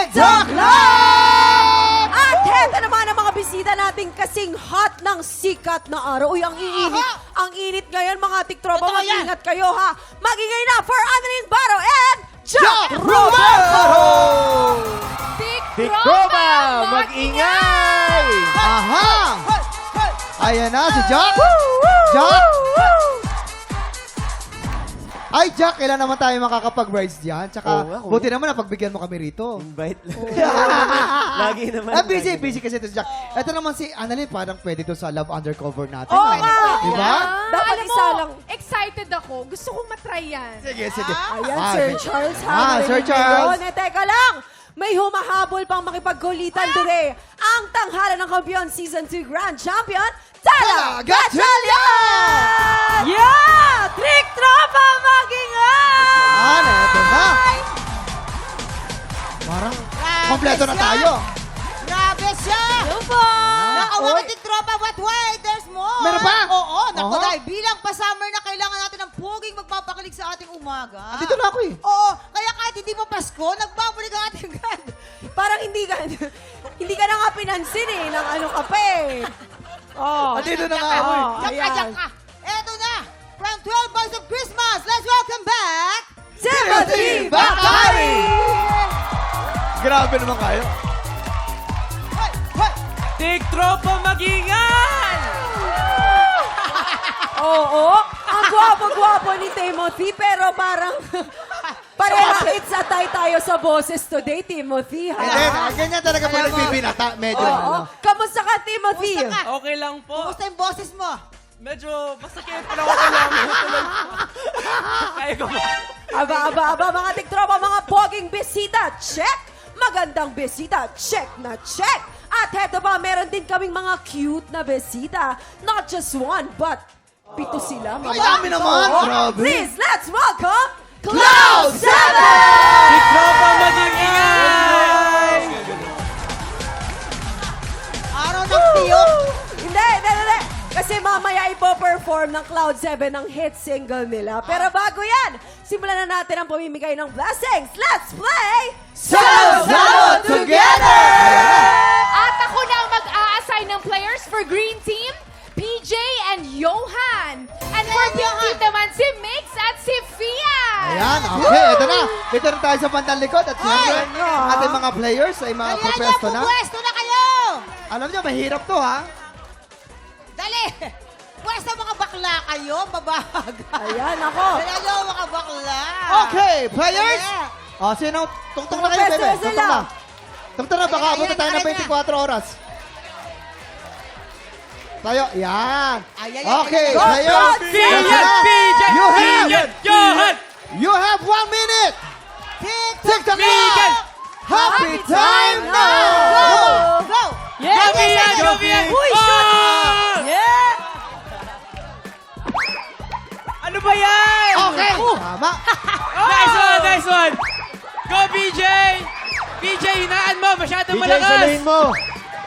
TikTok Live! At heto naman ang mga bisita natin kasing hot ng sikat na araw. Uy, ang iinit. Ang init ngayon, mga tiktropa. Totoo yan. Mag-ingat kayo, ha? Magingay na for Annalyn Baro and Jack Romero! Romero! Tiktropa, mag-ingay! Aha! Ayan na si Jack. Jack! Ay, Jack, kailan naman tayo makakapag-rides diyan? Tsaka, buti naman na pagbigyan mo kami rito. Invite lang. Lagi naman. Busy kasi ito si Jack. Ito naman si Annalyn, parang pwede to sa Love Undercover natin. Oo no? nga. Diba? Dapat Alam isa mo, lang. excited ako. Gusto kong matry yan. Sige, sige. Ayan, Ah, Sir sige. Charles. Sir Charles. Teka lang. May humahabol pang makipagkulitan today. Ang tanghalan ng kampiyon Season 2 Grand Champion, Tala Gatchalian! Yeah! Trick Tropa mag-ingay! Eto na. Parang kompleto na tayo. Grabe siya! Ano po? Nakawakating tropa, but wait, there's more! Meron pa? Oo, naku Aha. dahil bilang pa-summer na kailangan natin ng poging magpapakilig sa ating umaga. Dito na ako eh. Oo, kaya kahit hindi pa Pasko, nagbabalik ang ating God. Parang hindi ka na nga pinansin eh, ng ano ka pa eh. Oh. Dito na nga ako eh. Diyan ka, diyan ka. Eto na, from 12 Boys of Christmas, let's welcome back... Timothy Bakari! Grabe naman kayo. Hoy, hoy! Tiktropa, mag-ingay! Oo, ang gwapo-gwapo ni Timothy, pero parang parehang it's atay tayo sa boses today, Timothy, ha? And then, ganyan talaga pag nagbibinata. Medyo Oo. ano. Kamusta ka, Timothy? Kamusta ka? Okay lang po. Kumusta yung boses mo? Medyo masakit pero okay lang. Tuloy po. Kaya ko ba? Aba, mga tiktropa, mga poging bisita, check! Magandang bisita, check na check! At heto pa, meron din kaming mga cute na bisita. Not just one, but 7 sila. Ay, dami naman. Oo. Grabe. Please, let's welcome Cloud7! Tiktropa, mag-ingay! Araw ng tiyok. Hindi. Kasi mamaya ipo-perform ng Cloud7 ang hit single nila. Pero bago yan, simulan na natin ang pamimigay ng blessings. Let's play Salo-salo together! At ako na ang mag-a-assign ng players for Green Team, PJ and Johan. And for Pink Team naman, si Mix at si Fia. Ayan, okay. Ito na. Dito na tayo sa bandang likod. At siyempre, ating mga players ay mga Kaya propesto niya, na. pupwesto na kayo! Alam niyo, mahirap to ha. Dali! Pwesto mga bakla kayo, babag. Ayan, ako. Kaya nyo mga bakla. Okay, players. Yeah. Sino? Tungtong na kayo, Propesto bebe. sila. Tungtong na. Tungtong na, baka Ayan, abutin tayo ng ayan, 24 oras. Tayo, yan. Ayan, Okay, ayan, ayan. players. Piyan, Ito na. PJ, You have, Piyan, Johan! you have 1 minute. TikTok Piyan! Happy time Go! now! Go! Yeah, Go, Piyan! Go, Piyan! Uy, shoot! Oh! Yeah! Ano ba yan? Okay, tama. Nice one, nice one! Go, PJ! PJ, hinaan mo! Masyadong malakas! mo.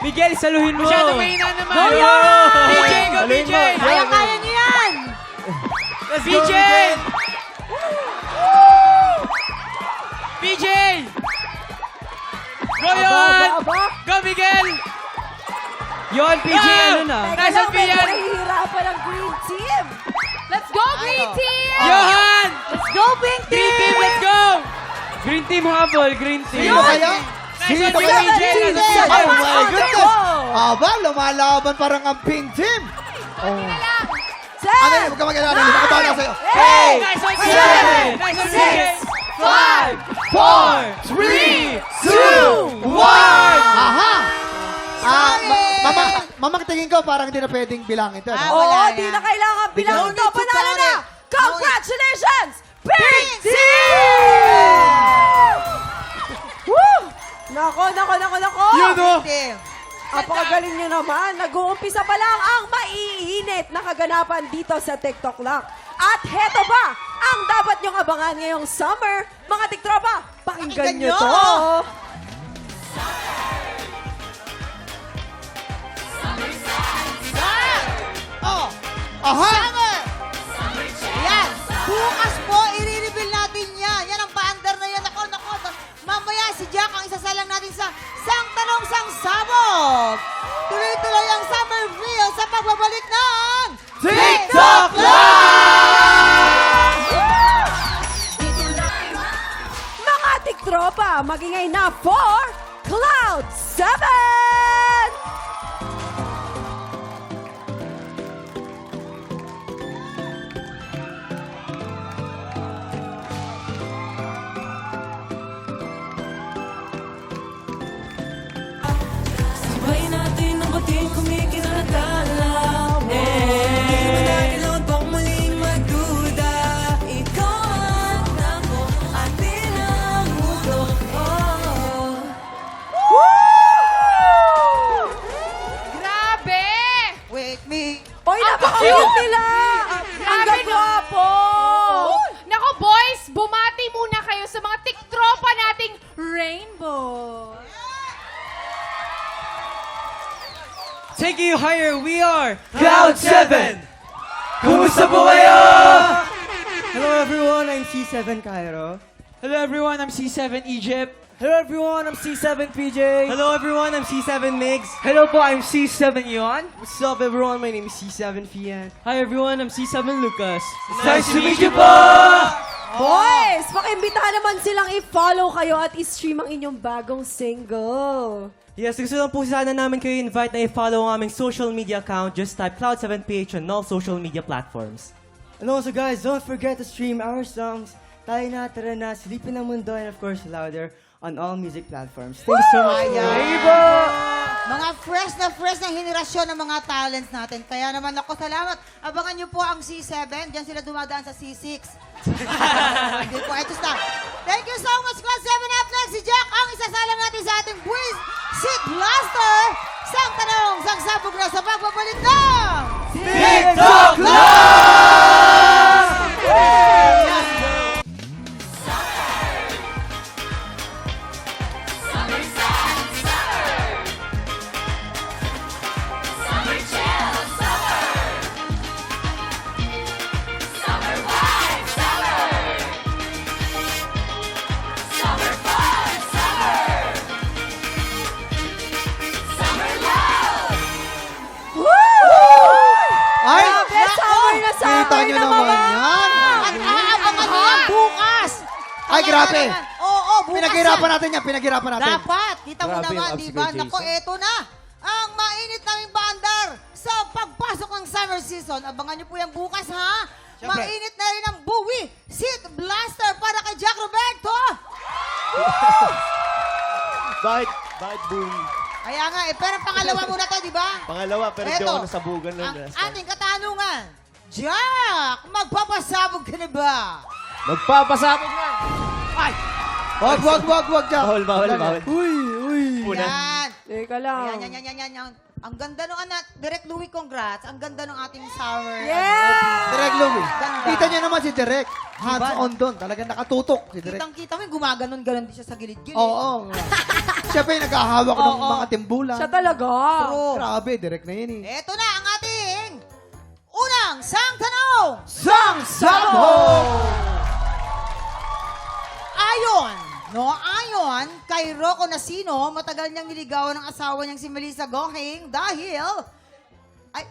Miguel, saluhin mo! Masyadong mahina naman! Go, PJ, go, Saluhin PJ! mo. Kaya niyo yan! Let's go, PJ! PJ! Go, Yon! Aba. Go, Miguel! Yon, PJ, ano na? Teka Nice lang, one, medyo Piyan! nahihirapan ang green team. Let's go, Green Team! Johan! Let's go, pink Green team, let's go! Green team habol, green team. Sino kaya? Nice one, Sino kaya? PJ! Nice one, Oh PJ! my goodness! Aba, lumalaban parang ang pink team. Ano yun? Huwag ka mag-alala. Nakabahan ako sa'yo. Hey! Nice one, PJ! Nice one, PJ! 5, 4, 3, 2, 1! Aha! Tingin ko parang hindi na pwedeng bilangin ito. Ah, No? Oo, wala di na. na kailangan No bilangin need to. to Panalo count na! it. Congratulations! Pink Pink Team! Woo! Nako! Yun o! Team. Napakagaling nyo naman. Nag-uumpisa pa lang ang maiinit na kaganapan dito sa TikTok lang. At heto ba ang dapat nyong abangan ngayong summer? Mga tiktropa, pakinggan nyo Pakinggan to. nyo. Oh, Aha! summer! Yan. Bukas po, i-reveal natin yan. Yan ang paandar na yan. Nako. Mamaya si Jack ang isasalang natin sa Sang Tanong Sang Sabog. Tuloy-tuloy ang summer feel sa pagbabalik ng TikTok Mga tiktropa, magingay na for Cloud 7! Sabay natin ang bating kumikinatala mo. Di mo na kailangan pang muling magduda. Ikaw ang ako, atin ang mundo. Grabe! Wait me. Oy, napaka-cute nila! Ang Grabe, no? gagwapo! Nako, boys, bumati muna kayo sa mga tiktropa nating rainbow. Taking you higher, we are Cloud 7! Kumusta po kayo? Hello everyone, I'm C7 Cairo. Hello everyone, I'm C7 Egypt. Hello everyone, I'm C7 PJ. Hello everyone, I'm C7 Migs. Hello po, I'm C7 Yon. What's up everyone, my name is C7 Fian. Hi everyone, I'm C7 Lucas. Nice to meet you po! Boys, pakimbitahan naman silang i-follow kayo at i-stream ang inyong bagong single. Yes, gusto lang po sana namin kayo invite na i-follow ang aming social media account. Just type Cloud7PH on all social media platforms. And also guys, don't forget to stream our songs. Tayo na, tara na, Silipin ang Mundo, and of course, Louder on all music platforms. Thank you so much. Mga fresh na henerasyon ng mga talents natin. Kaya naman ako, salamat. Abangan niyo po ang C7. Diyan sila dumadaan sa C6. Hindi po, eto stop. Thank you so much, Class 7 Up next. Si Jack ang isasalang natin sa ating quiz. Seat Blaster. Sang tanong, sang sabog na sa pagbabalik ng TikTok Ay! Grabe, summer na summer Kita nyo na naman mama! yan! At aabangan niyo yan bukas. Ay, grabe. Oo, bukas Pinaghirapan yan. natin yan, pinaghirapan natin. Dapat. Kita mo Grabe naman, yung di abs ba? kay Nako, Jason. eto na. Ang mainit naming bandar sa pagpasok ng summer season. Abangan niyo po yan bukas, ha? Mainit na rin ang buwi. Seat Blaster para kay Jack Roberto. Bakit boom? Kaya nga, pero pangalawa muna to, di ba? Pangalawa, pero di Eto, ako nasabugan nun. ang ating katanungan. Jack, magpapasabog ka na ba? Magpapasabog na! Wag, Jack. Bawal. Uy. Yan. Teka lang. Yan. Ang ganda nung anak, Direk Louie, congrats. Ang ganda nung ating summer. Yeah! Direk Louie. Ganda. Kita nyo naman si Direk. Hands on doon. Talagang nakatutok si Direk. Kitang-kita mo, gumaganon-ganon din siya sa gilid-gilid. Oo. Siya pa yung naghahawak ng Oo. mga timbulan. Siya talaga. True. Grabe, Direk na yun eh. Eto na ang ating unang sang tanong. Sang Sabo! Ayon kay Rocco Nasino, matagal niyang niligawan ng asawa niyang si Melissa Gohing dahil... Ay,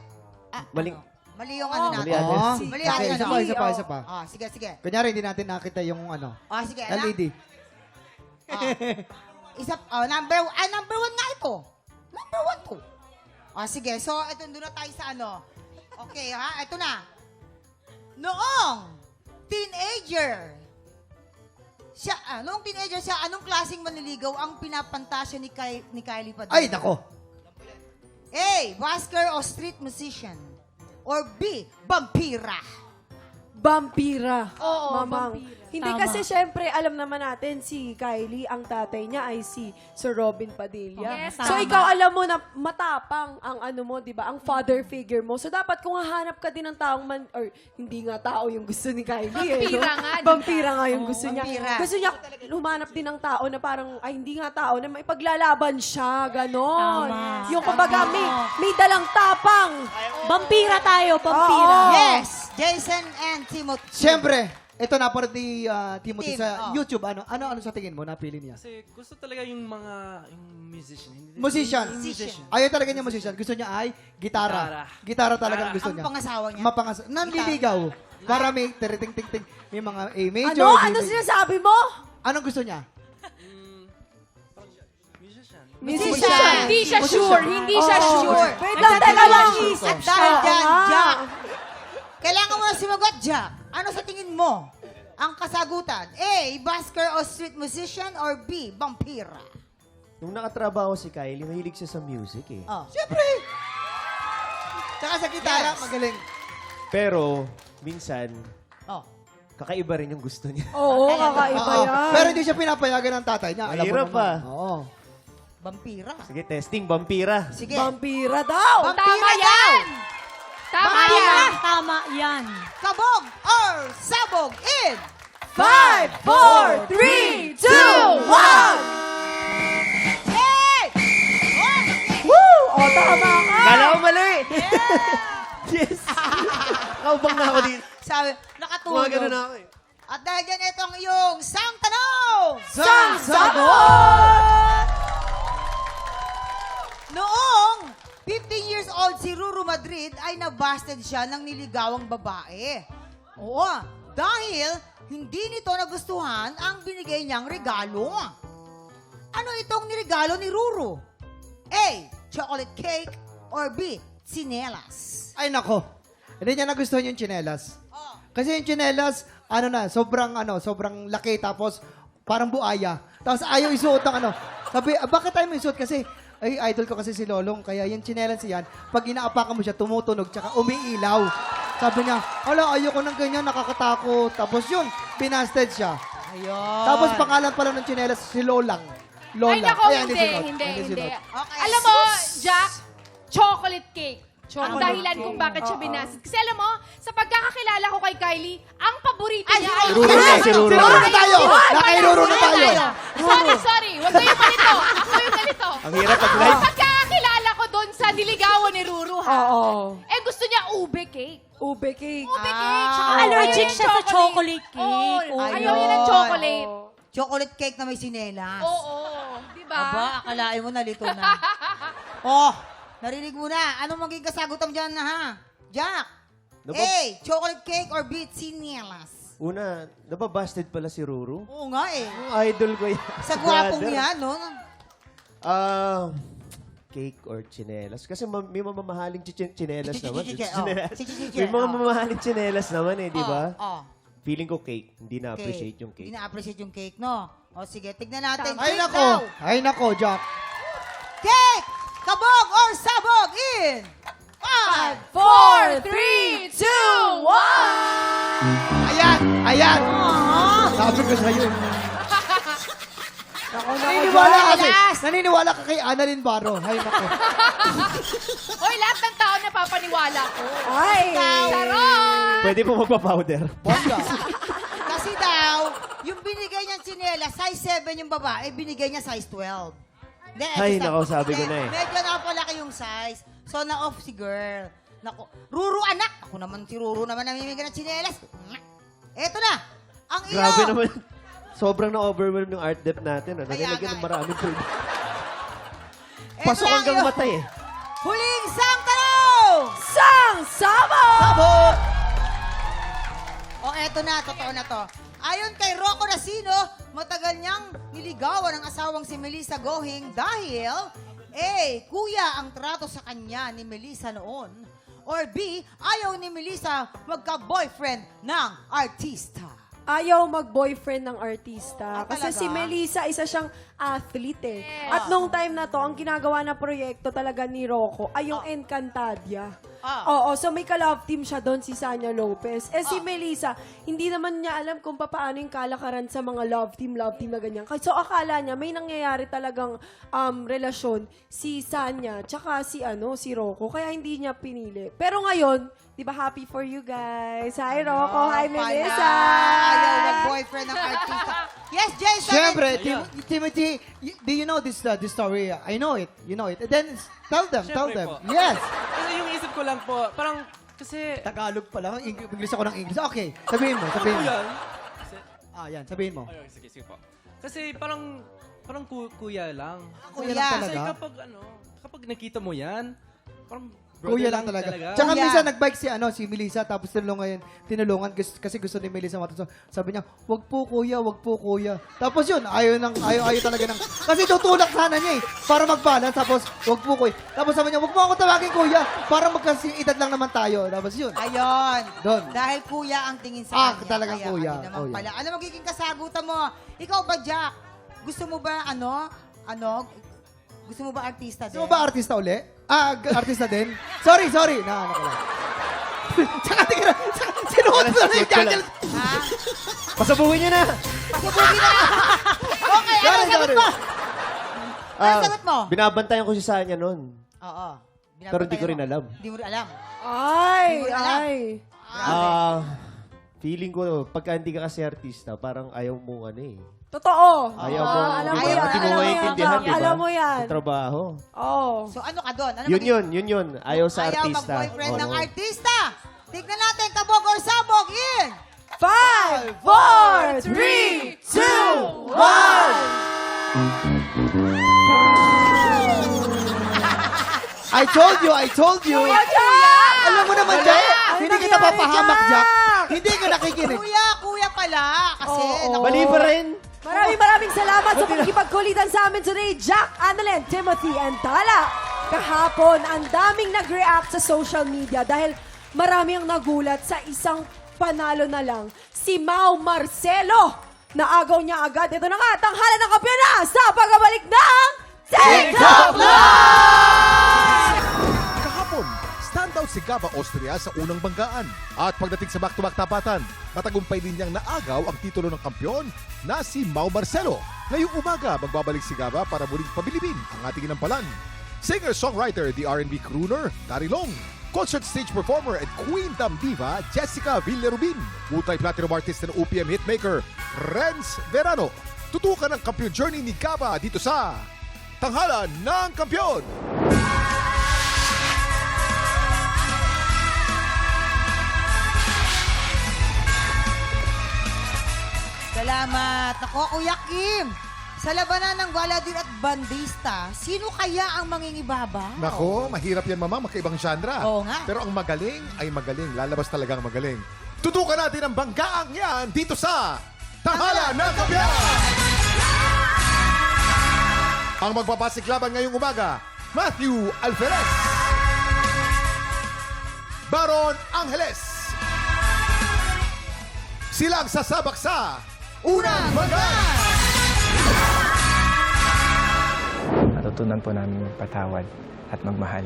Maling- mali yung ano natin. Ah, Mali okay, yung isa ano. pa. Sige. Kunyari, hindi natin nakita yung Sige. LED. Number one nga ito. Number one to. Sige. So, ito, doon na tayo sa ano. Okay, ha? Ito na. Noong teenager siya, anong klaseng manliligaw ang pinapantasya ni Kylie Padilla? Ay, nako. A. Busker o street musician? Or B. Vampira? Vampira. Oo, Mamang. vampira. Hindi Tama. kasi syempre, alam naman natin si Kylie, ang tatay niya ay si Sir Robin Padilla. Yes, So tama. ikaw alam mo na matapang ang ano mo, 'di ba? Ang father figure mo. So dapat kung hahanap ka din ng taong or hindi nga tao yung gusto ni Kylie eh. Vampira nga, di ba? Vampira nga yung gusto niya. vampira. Gusto niya humanap din ng tao na parang ay hindi nga tao na may paglalaban siya, ganon. Tama. Yung kumbaga may dalang tapang. Vampira tayo, vampira. Oo. Yes! Jason and Timothy. Siyempre, Ito napanood ni Timothy Tim, sa oh. YouTube. Ano sa tingin mo? Napili niya? Kasi gusto talaga yung mga musician. Musician. Musician. Ayaw talaga niya musician. Gusto niya ay gitara. Gitara talagang gusto Ang niya. pangasawa niya. Nanliligaw. Para may ting-ting-ting. May mga A major. Ano? B Ano major. sinasabi mo? Anong gusto niya? Musician. Hindi siya sure. Hindi siya sure. Wait lang, teka lang. At dahil dyan, Oo nga. Jack, kailangan mo na sumagot, Jack. Ano sa tingin mo? Ang kasagutan, A, busker o street musician, or B, vampira? Nung nakatrabaho si Kylie, mahilig siya sa music eh. Oh. Siyempre. Tsaka sa gitara, Yes. magaling. Pero, minsan, Oh. kakaiba rin yung gusto niya. Oo, kakaiba Oo. yan. Pero hindi siya pinapayagan ng tatay niya. Alam mo Mahirap naman. pa. Oo. Vampira. Sige, testing, vampira. Sige. Vampira daw. Vampira Tama daw. yan! Tama Vampira. yan! Tama yan. Kabog or sabog in 5, 4, 3, 2, 1. Hey! Woo! O, tama ka. Kala ko mali! Yes! Kaubang na ako dito. Sabi, nakatulog. Mga ganun na ako eh. At dahil dyan, ito ang iyong sang tanong! Sang sagot! Noong 15 years old si Ruru Madrid ay nabasted siya ng niligawang babae. Oo, dahil hindi nito nagustuhan ang binigay niyang regalo. Ano itong niregalo ni Ruru? A. Chocolate cake or B. Tsinelas? Ay, nako. Hindi niya nagustuhan yung tsinelas. Oh. Kasi yung tsinelas, sobrang laki, tapos parang buaya. Tapos ayaw isuot ng Sabi, bakit tayo may isuot? Kasi, ay, idol ko kasi si Lolong, kaya yung tsinelas yan, pag inaapakan mo siya, tumutunog, tsaka umiilaw. Sabi niya, ayoko ng ganyan, nakakatakot. Tapos yun, binasted siya. Ayun. Tapos pangalan pala ng tsinelas, si Lolang. Lola. Ay, nako, Kaya hindi, sinuot. hindi. sinuot. Okay. Alam mo, Jack, chocolate cake. Ang Chocolate dahilan cake. kung bakit siya Oo. binasid. Kasi alam mo, sa pagkakakilala ko kay Kylie, ang paborito Ay, niya si ay... Ruru na, si Ruru. Si Ruru na tayo! Ay, Nakairuro na tayo! Sorry. Huwag kayong ganito. Ako yung ganito. Ang hirap pag-live. Pagkakakilala ko doon sa niligawan ni Ruru, ha? Oo. Eh, gusto niya ube cake. Ube cake. Ube cake. Tsaka Allergic ayaw siya ng sa chocolate cake. Oo, Ayun. ayaw niya ng chocolate. Chocolate cake na may sinelas. Oo. Diba? Aba, akalain mo nalito na. Oh, narinig mo na. Anong magiging kasagutan dyan na, ha? Jack, A, chocolate cake or B, tsinelas? Una, nababasted pala si Ruru. Oo nga eh. Yung idol ko yan. Sa gwapong Brother. yan, no? Cake or chinelas. Kasi may mamamahaling chinelas naman. Chinelas. May mga mamahaling chinelas naman eh, di ba? Oh, Feeling ko cake. Hindi na-appreciate yung Hindi cake. na-appreciate yung cake, no? O sige, tignan natin. Ay, Cake nako. daw. Ay, nako, Jack. Cake! Kabog or sabog in 5, 4, 3, 2, 1. Ayan! Sabi ko sa'yo. Naniniwala ka kay Annalyn Baro. Ay, nako. Hoy, lahat ng tao napapaniwala ko. Ay. Charot! Pwede po magpa-powder. Bongga. Kasi daw, yung binigay niyang tsinelas, size 7 yung babae, binigay niya size 12. Hindi, Ay, basta- nako, sabi ko hindi, na eh. Medyo napalaki yung size. So, na-off si girl. Nako, Ruru anak. Ako naman si Ruru naman namimigay ng tsinelas. Eto na. Ang iyo. Grabe naman. Sobrang na-overwhelm yung art dep natin. Kaya Nalagyan nga ng eh. maraming food. Eto Pasok na ang hanggang iyo. mata eh. Huling sang tanong! Sang Sabo! Sabog! O eto na, totoo na to. Ayon kay Rocco Racino, matagal niyang niligawan ang asawang si Melissa Gohing dahil A. Kuya ang trato sa kanya ni Melissa noon. Or B. Ayaw ni Melissa magka-boyfriend ng artista. Ayaw mag-boyfriend ng artista. Ah, Kasi talaga? si Melissa, isa siyang athlete eh. At nung time na to, ang ginagawa na proyekto talaga ni Rocco ay yung Encantadia. Oo, so may ka-love team siya doon, si Sanya Lopez. Eh si Melissa, hindi naman niya alam kung paano yung kalakaran sa mga love team na ganyan. So akala niya, may nangyayari talagang relasyon si Sanya, tsaka si Rocco. Kaya hindi niya pinili. Pero ngayon, di ba happy for you guys? Hi Rocco, hi Melissa! Ayaw mag-boyfriend ng artista. Yes, Jason! Siyempre, Timothy, do you know this story? I know it. You know it. And then, tell them. Siyempre po. Yes. Kasi yung isip ko lang po, parang kasi... Tagalog pala. English ako ng English. Okay, sabihin mo. Ano yan? Yan, sabihin mo. Ayun, sige po. Kasi parang kuya lang. Kuya lang Kasi talaga? kapag nakita mo yan, parang Kuya lang talaga. Tsaka Kuya. minsan nag-bike si Melissa, tapos tinulungan kasi gusto ni Melissa matuto. Sabi niya, wag po kuya. Tapos yun, ayaw talaga ng, kasi tutulak sana niya para mag-balance, tapos wag po kuya. Tapos sabi niya, wag mo ako tawagin kuya, para magkasi-edad lang naman tayo. Tapos yun. Ayun. Doon. Dahil kuya ang tingin sa kanya. talagang kaya kuya. kami naman Oh, yeah. pala. Ano magiging kasagutan mo? Ikaw ba, Jack? Gusto mo ba, gusto mo ba artista din? Gusto mo ba artista uli? Artista din? Sorry. Ano ko lang. Tsaka tingnan, sinuot mo na yung gagawin. Ha? Pasabuhin niyo na! Pasubukin na! Okay, ano Sorry, sagot sorry. mo? Ano sagot mo? Binabantayan ko si Sanya noon. Oo. Pero hindi ko rin alam. Hindi mo rin alam. Ay. Feeling ko, pagka hindi ka kasi artista, parang ayaw mo Totoo. Ayaw mo, alam mo di ba? yan. Hindi mo Alam mo maintindihan, yan. di ba? Alam mo yan. Sa trabaho. Oh. So ano ka doon? Ano Yun. Ayaw sa Ayaw artista. mag-boyfriend ng Oo. artista. Tignan natin, kabog or sabog in! 5, 4, 3, 2, 1. I told you. Alam mo naman, Jack. Hindi kita nangyari, papahamak, Jack? Jack. Hindi ka nakikinig. Kuya pala. Kasi, Oo. naku, Mali pa rin. Maraming salamat sa pagkipagkulitan sa amin today, Jack, Annalyn, Timothy, and Tala. Kahapon, ang daming nag-react sa social media dahil marami ang nagulat sa isang panalo na lang, si Mau Marcelo. Naagaw niya agad. Ito na nga, tanghalan ng kampiyon na sa pagbabalik ng TikTok Kahapon, standout si Gaba Austria sa unang banggaan. At pagdating sa back-to-back tapatan, matagumpay din niyang naagaw ang titulo ng kampiyon na si Mau Marcelo. Ngayong umaga, magbabalik si Gaba para muling pabilibin ang ating inampalan. Singer-songwriter, the R&B crooner, Darilong. Concert stage performer at Queen Diva, Jessica Villarubin. Multi-platinum artist ng OPM hitmaker, Renz Verano. Tutukan ang kampiyon journey ni Gaba dito sa Tanghalan ng Kampiyon. Salamat. Nako, Kuya Kim. Sa labanan ng Waladir at Bandista, sino kaya ang mangingibabaw? Nako, mahirap yan mama, magkaibang genre. Oo nga. Pero ang magaling ay magaling. Lalabas talagang magaling. Tutukan natin ang banggaang yan dito sa Tanghalan ng Kampiyon! Ang magpapasiklaban ngayong umaga, Matthew Alferez, Baron Angeles. Silang sasabak sa Unang Banggaan! Natutunan po namin magpatawad at magmahal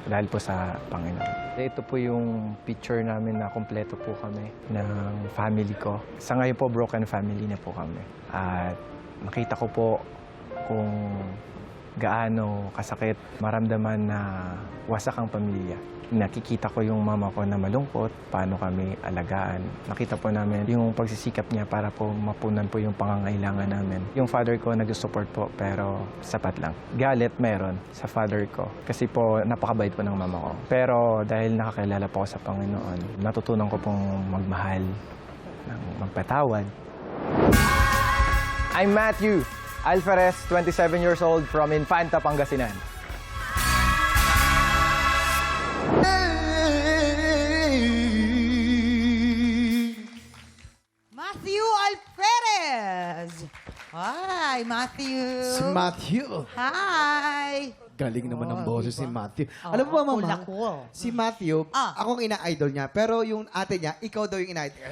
dahil po sa Panginoon. Ito po yung picture namin na kumpleto po kami ng family ko. Sa ngayon po, broken family na po kami. At nakita ko po kung gaano kasakit maramdaman na wasak ang pamilya. Nakikita ko yung mama ko na malungkot, paano kami alagaan. Nakita po namin yung pagsisikap niya para po mapunan po yung pangangailangan namin. Yung father ko nag-support po pero sapat lang. Galit meron sa father ko kasi po napakabait po ng mama ko. Pero dahil nakakilala po ako sa Panginoon, natutunan ko pong magmahal, magpatawad. I'm Matthew Alferez, 27 years old from Infanta, Pangasinan. Matthew Alferez. Hi, Matthew. Si Matthew. Hi. Galing naman ng boses ni Matthew. Oh, Alam mo ba, cool Mama? na cool. Si Matthew, Ah. akong ina-idol niya. Pero yung ate niya, ikaw daw yung ina-idol.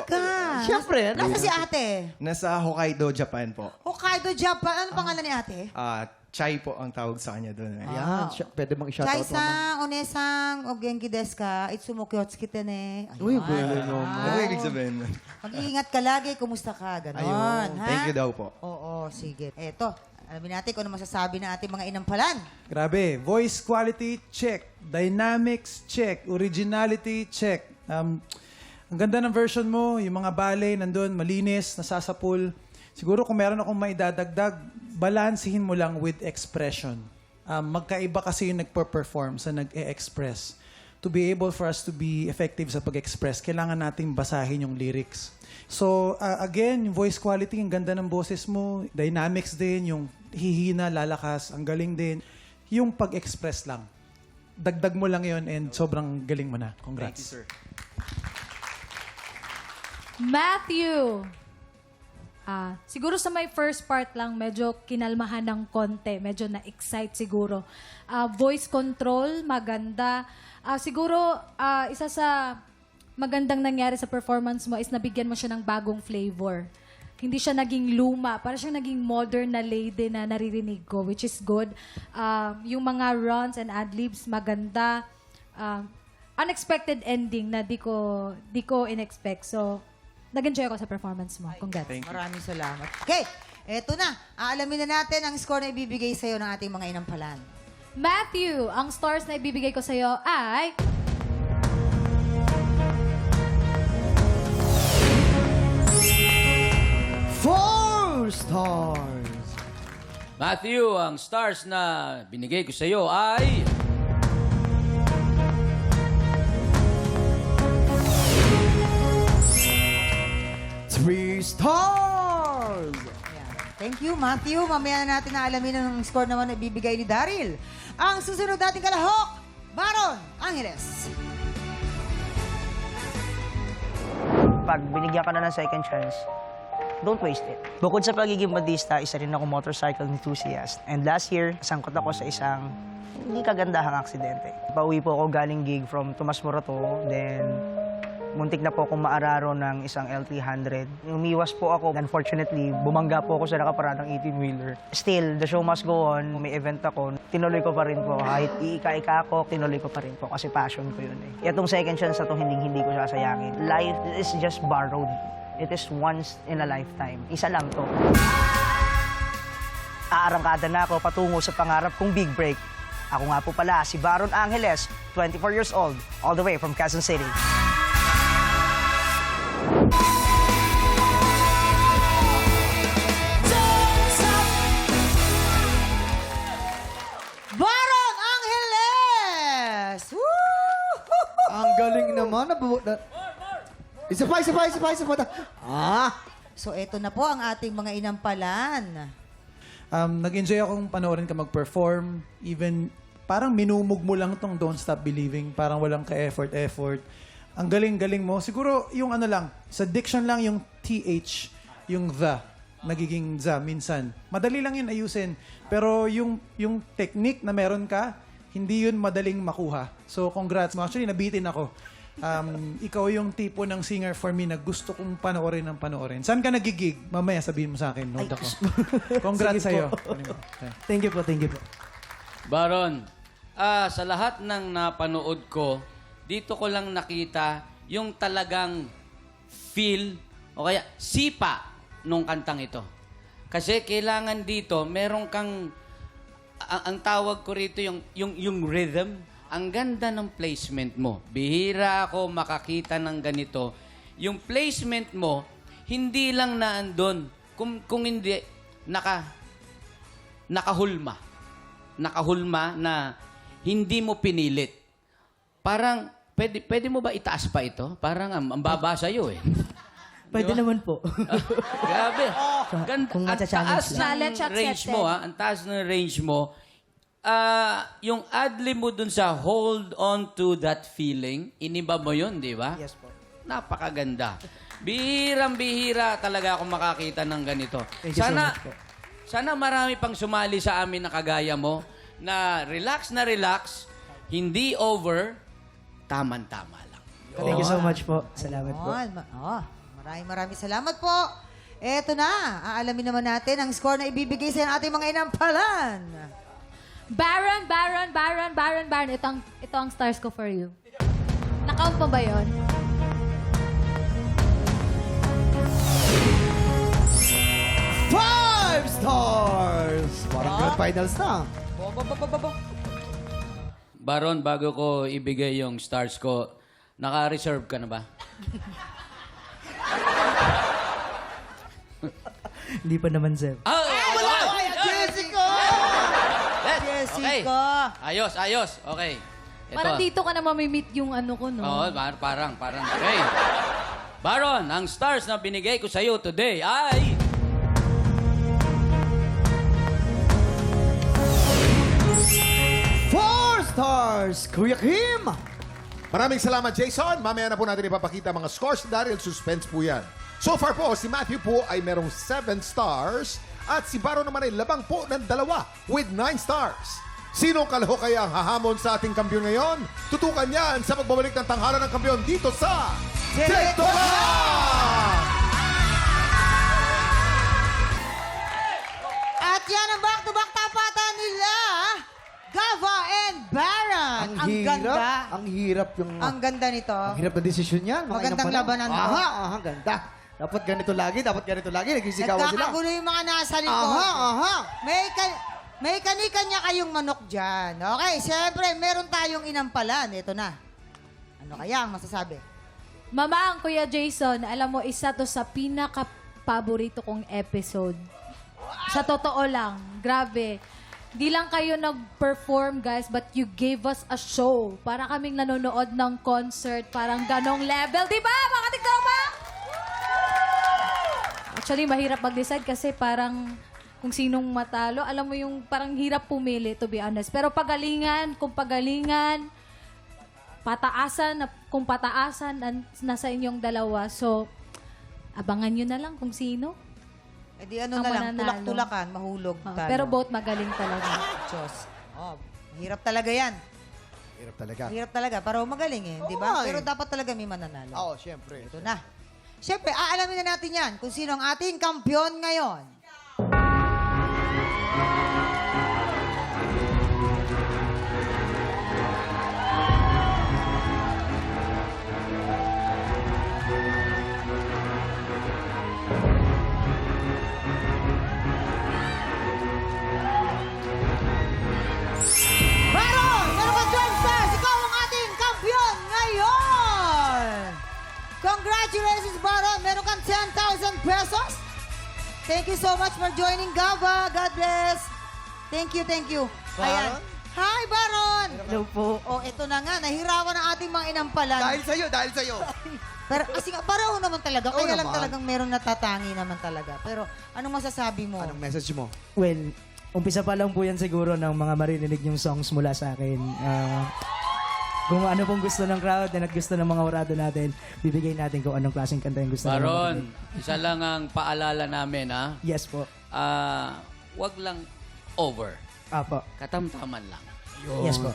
Ka. Siyempre. Nasa si ate? Nasa Hokkaido, Japan po. Hokkaido, Japan. Ano pangalan ni ate? Chai po ang tawag sa kanya doon. Yan. Pwede mong i-shoutout, Mama. Chai-san, onesang, o genki desu ka? Itsumokyots kita ne. Uy, galing naman. Ano ibig sabihin? Mag-iingat ka lagi. Kumusta ka? Ganon. Ayun. Ha? Thank you daw po. Oo, sige. Eto, alamin natin kung ano masasabi ng ating mga inampalan. Grabe. Voice quality, check. Dynamics, check. Originality, check. Ang ganda ng version mo, yung mga ballet nandun, malinis, nasasapul. Siguro kung meron akong maidadagdag, balansihin mo lang with expression. Magkaiba kasi yung nagpo-perform sa nag-e-express. to be able for us to be effective sa pag-express, kailangan nating basahin yung lyrics. So, again, yung voice quality, ang ganda ng boses mo, dynamics din, yung hihina, lalakas, ang galing din. Yung pag-express lang. Dagdag mo lang yon and sobrang galing mo na. Congrats. Thank you, sir. Matthew. Siguro sa may first part lang, medyo kinalmahan ng konti. Medyo na-excite siguro. Voice control, maganda. Siguro, isa sa magandang nangyari sa performance mo is nabigyan mo siya ng bagong flavor. Hindi siya naging luma. Parang siya naging modern na lady na naririnig ko, which is good. Yung mga runs and ad-libs, maganda. Unexpected ending na di ko in-expect. So, nag-enjoy ako sa performance mo. Congrats. Maraming salamat. Okay, eto na. Aalamin na natin ang score na ibibigay sa'yo ng ating mga inampalan. Matthew, ang stars na ibibigay ko sa'yo ay... 4 stars. Matthew, ang stars na binigay ko sa iyo ay... Three stars. Ayan. Thank you, Matthew. Mamaya na natin naalamin ang score naman na ibibigay ni Daryl. Ang susunod nating kalahok, Baron Angeles. Pag binigyan ka na ng second chance, don't waste it. Bukod sa pagiging badista, isa rin ako motorcycle enthusiast. And last year, sangkot ako sa isang hindi kagandahang aksidente. Pauwi po ako galing gig from Tomas Morato, then muntik na po akong maararo ng isang L300. Umiwas po ako. Unfortunately, bumangga po ako sa nakaparadang 18-wheeler. Still, the show must go on. May event ako. Tinuloy ko pa rin po. Kahit iika-ika ako, tinuloy ko pa rin po kasi passion ko yun eh. Itong second chance na to, hindi ko sasayangin. Life is just borrowed. It is once in a lifetime. Isa lang to. Aarangkada na ako patungo sa pangarap kong big break. Ako nga po pala, si Baron Angeles, 24 years old, all the way from Quezon City. Baron Angeles! Woo! Ang galing naman. Isa pa. So, eto na po ang ating mga inampalan. Nag-enjoy akong panoorin ka mag-perform. Even parang minumog mo lang tong Don't Stop Believing. Parang walang ka-effort. Ang galing-galing mo. Siguro yung ano lang, sa diction lang yung TH, yung the, nagiging the minsan. Madali lang yun ayusin. Pero yung technique na meron ka, hindi yun madaling makuha. So congrats mo. Actually, nabitin ako. Ikaw yung tipo ng singer for me na gusto kong panoorin ng panoorin. Saan ka nagigig? Mamaya sabihin mo sa akin. Note ako. Congrats sa'yo. Thank you po. Baron, sa lahat ng napanood ko, dito ko lang nakita yung talagang feel o kaya sipa nung kantang ito. Kasi kailangan dito, meron kang, ang tawag ko rito yung rhythm. Ang ganda ng placement mo. Bihira ako makakita ng ganito. Yung placement mo, hindi lang naandun. Kung hindi, nakahulma. Nakahulma na hindi mo pinilit. Parang, pwede mo ba itaas pa ito? Parang ang baba sa'yo eh. Pwede naman po. Grabe. Kung Ang taas ng range mo, ang taas ng range mo, yung ad-lib mo dun sa hold on to that feeling, iniba mo yun, di ba? Yes po. Napakaganda. Bihirang-bihira talaga ako makakita ng ganito. Thank you so much po. Sana marami pang sumali sa amin na kagaya mo, na relax, hindi over, taman-tama lang. Thank you so much po. Salamat po. Maraming salamat po. Eto na, aalamin naman natin ang score na ibibigay sa ating mga inampalan. Baron. Ito ang stars ko for you. Na-count mo ba yun? Five stars. Parang grand finals na. Baron, bago ko ibigay yung stars ko, naka-reserve ka na ba? Hindi pa naman, Zeb. Jessica! Yes, Jessica! okay. Ayos. Okay. Parang dito ka na mamimit yung ano ko, no? Oo, parang. Okay. Baron, ang stars na binigay ko sa'yo today ay... 4 stars, Kuya Kim! Maraming salamat, Jason. Mamaya na po natin ipapakita mga scores dahil suspense po yan. So far po, si Matthew po ay merong 7 stars at si Baron naman ay labang po ng 2 with 9 stars. Sino kalaho kaya ang hahamon sa ating kampiyon ngayon? Tutukan yan sa pagbabalik ng tanghalan ng kampiyon dito sa TikTok! At yan ang back-to-back tapatan nila, Gava and Baron. Ang ganda. Ang hirap yung... Ang ganda nito. Ang hirap na desisyon yan. mga Magandang inang labanan to. Aha, ganda. Dapat ganito lagi, nagsisigawan sila. Nagkakagulo yung mga nasa likod. Aha. May kani-kanya kayong manok dyan. Okay, siyempre, meron tayong inampalan. Ito na. Ano kaya ang masasabi? Mama, ang Kuya Jason, alam mo, isa to sa pinaka-paborito kong episode. Sa totoo lang, grabe. Di lang kayo nag-perform, guys, but you gave us a show. Para kaming nanonood ng concert, parang ganong level. Di ba, mga tiktropa? Actually, mahirap mag-decide kasi parang kung sinong matalo, alam mo yung parang hirap pumili, to be honest. Pero kung pagalingan, kung pataasan, nasa inyong dalawa. So, abangan nyo na lang kung sino. Eh di ano ang na lang, mananalo. tulak-tulakan, mahulog. talo. Pero both magaling talaga. Diyos. Hirap talaga yan. Hirap talaga. Hirap talaga, pero magaling eh, di ba? Pero dapat talaga may mananalo. Oo, syempre. Ito na. Siyempre, aalamin na natin yan kung sino ang ating kampiyon ngayon. Baron! Meron ka 12 stars! Ikaw ang ating kampiyon ngayon! Congratulations, Baron! Meron kang 10,000 pesos! Thank you so much for joining Gava. God bless! Thank you. Ayan. Hi, Baron! Hello po. Oh, ito na nga. Nahirapan ang ating mga inampalan. Dahil sa'yo. Pero kasi nga, pareho naman talaga. Oo Kaya lang naman. talagang meron natatangi naman talaga. Pero anong masasabi mo? Anong message mo? Well, umpisa pa lang po yan siguro ng mga maririnig yung songs mula sa akin. Kung ano pong gusto ng crowd at gusto ng mga orado natin, bibigay natin kung anong klaseng kanta yung gusto ng mga Baron, orado. isa lang ang paalala namin, ha? Yes po. Wag lang over. Apo. Katamtaman lang. Yes po.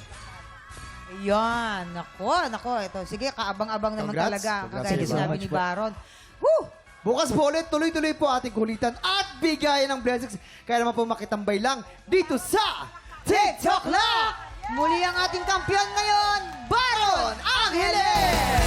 Yan. Nako. Ito. Sige, kaabang-abang naman Congrats. talaga. Congrats. Kagaya Thank you so sinabi much ni po. Baron. Woo! Bukas po ulit, tuloy-tuloy po ating kulitan at bigayan ng blessings. Kaya naman po makitambay lang dito sa TikTok lang! Muli ang ating kampiyon ngayon, Baron Angeles!